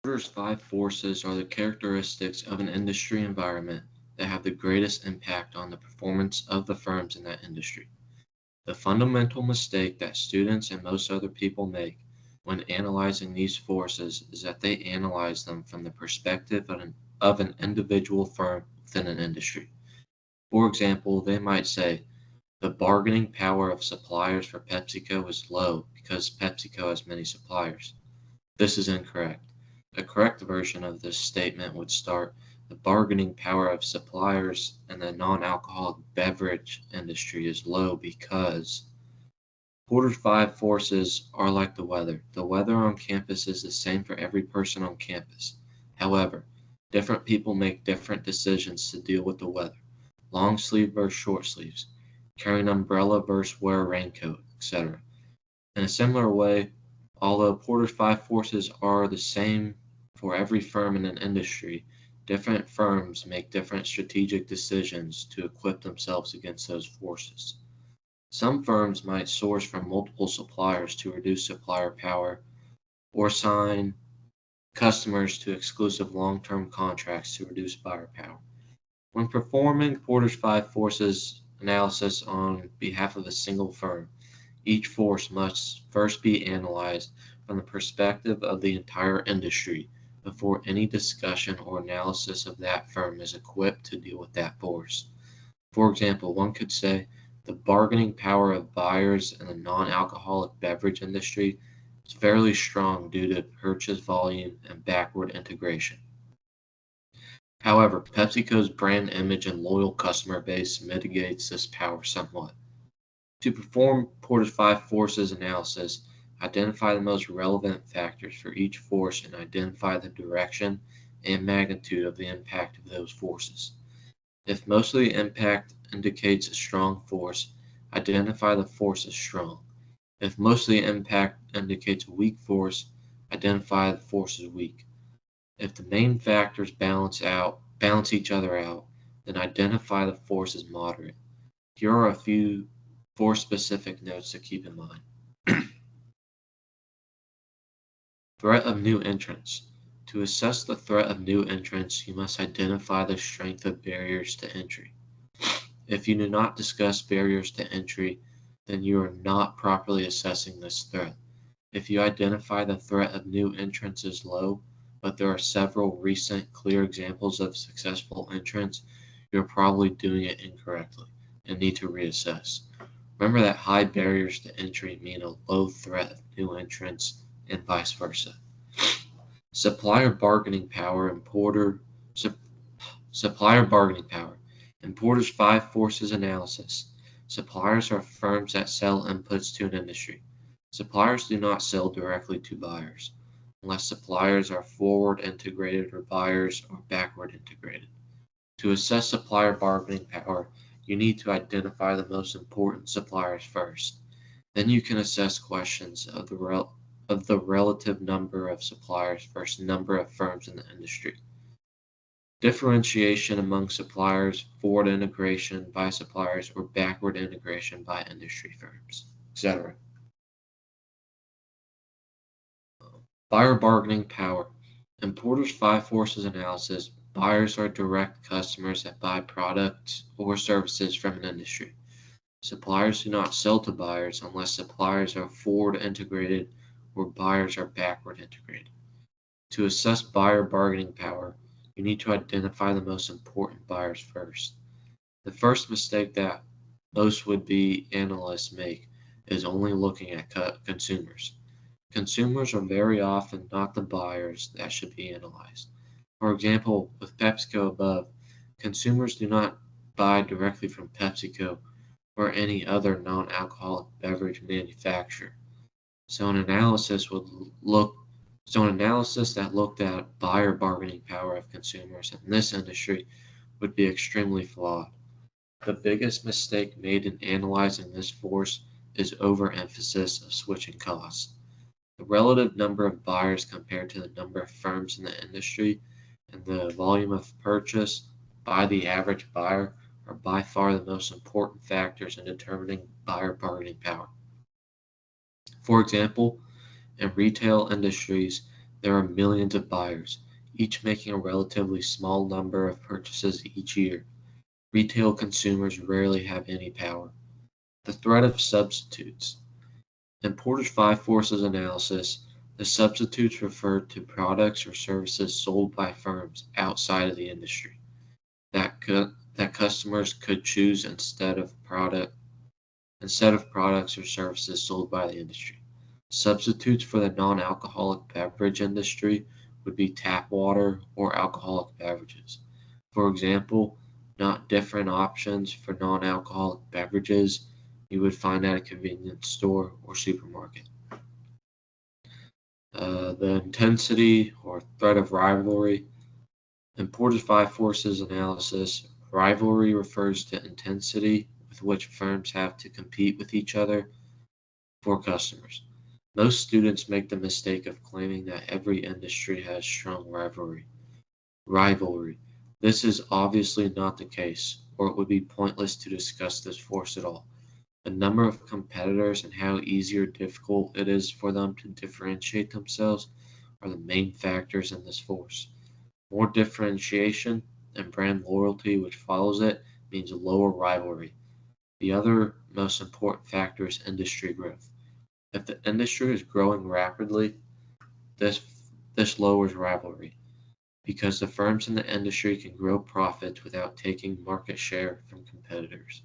Porter's five forces are the characteristics of an industry environment that have the greatest impact on the performance of the firms in that industry. The fundamental mistake that students and most other people make when analyzing these forces is that they analyze them from the perspective of an individual firm within an industry. For example, they might say, the bargaining power of suppliers for PepsiCo is low because PepsiCo has many suppliers. This is incorrect. A correct version of this statement would start, the bargaining power of suppliers in the non-alcoholic beverage industry is low because Porter's five forces are like the weather. The weather on campus is the same for every person on campus. However, different people make different decisions to deal with the weather. Long sleeve versus short sleeves, carry an umbrella versus wear a raincoat, etc. In a similar way, although Porter's five forces are the same for every firm in an industry, different firms make different strategic decisions to equip themselves against those forces. Some firms might source from multiple suppliers to reduce supplier power or sign customers to exclusive long-term contracts to reduce buyer power. When performing Porter's five forces analysis on behalf of a single firm, each force must first be analyzed from the perspective of the entire industry before any discussion or analysis of that firm is equipped to deal with that force. For example, one could say the bargaining power of buyers in the non-alcoholic beverage industry is fairly strong due to purchase volume and backward integration. However, PepsiCo's brand image and loyal customer base mitigates this power somewhat. To perform Porter's five forces analysis, identify the most relevant factors for each force and identify the direction and magnitude of the impact of those forces. If most of the impact indicates a strong force, identify the force as strong. If most of the impact indicates a weak force, identify the force as weak. If the main factors balance each other out, then identify the force as moderate. Here are a few force-specific notes to keep in mind. Threat of new entrants. To assess the threat of new entrants, you must identify the strength of barriers to entry. If you do not discuss barriers to entry, then you are not properly assessing this threat. If you identify the threat of new entrants as low, but there are several recent clear examples of successful entrants, you're probably doing it incorrectly and need to reassess. Remember that high barriers to entry mean a low threat of new entrants and vice versa. Supplier bargaining power and supplier bargaining power. In Porter's five forces analysis, suppliers are firms that sell inputs to an industry. Suppliers do not sell directly to buyers, unless suppliers are forward integrated or buyers are backward integrated. To assess supplier bargaining power, you need to identify the most important suppliers first. Then you can assess questions of the relative number of suppliers versus number of firms in the industry. Differentiation among suppliers, forward integration by suppliers, or backward integration by industry firms, etc. Buyer bargaining power. In Porter's five forces analysis, buyers are direct customers that buy products or services from an industry. Suppliers do not sell to buyers unless suppliers are forward integrated or buyers are backward integrated. To assess buyer bargaining power, you need to identify the most important buyers first. The first mistake that most would-be analysts make is only looking at consumers. Consumers are very often not the buyers that should be analyzed. For example, with PepsiCo above, consumers do not buy directly from PepsiCo or any other non-alcoholic beverage manufacturer. So an analysis would look so an analysis that looked at buyer bargaining power of consumers in this industry would be extremely flawed. The biggest mistake made in analyzing this force is overemphasis of switching costs. The relative number of buyers compared to the number of firms in the industry and the volume of purchase by the average buyer are by far the most important factors in determining buyer bargaining power. For example, in retail industries, There are millions of buyers, each making a relatively small number of purchases each year. Retail consumers rarely have any power. The threat of substitutes. In Porter's Five Forces analysis, the substitutes referred to products or services sold by firms outside of the industry that customers could choose instead of products or services sold by the industry. Substitutes for the non-alcoholic beverage industry would be tap water or alcoholic beverages. For example, not different options for non-alcoholic beverages you would find at a convenience store or supermarket. The intensity or threat of rivalry. In Porter's Five Forces analysis, rivalry refers to intensity with which firms have to compete with each other for customers. Most students make the mistake of claiming that every industry has strong rivalry. This is obviously not the case, or it would be pointless to discuss this force at all. The number of competitors and how easy or difficult it is for them to differentiate themselves are the main factors in this force. More differentiation and brand loyalty, which follows it, means lower rivalry. The other most important factor is industry growth. If the industry is growing rapidly, this this lowers rivalry because the firms in the industry can grow profits without taking market share from competitors.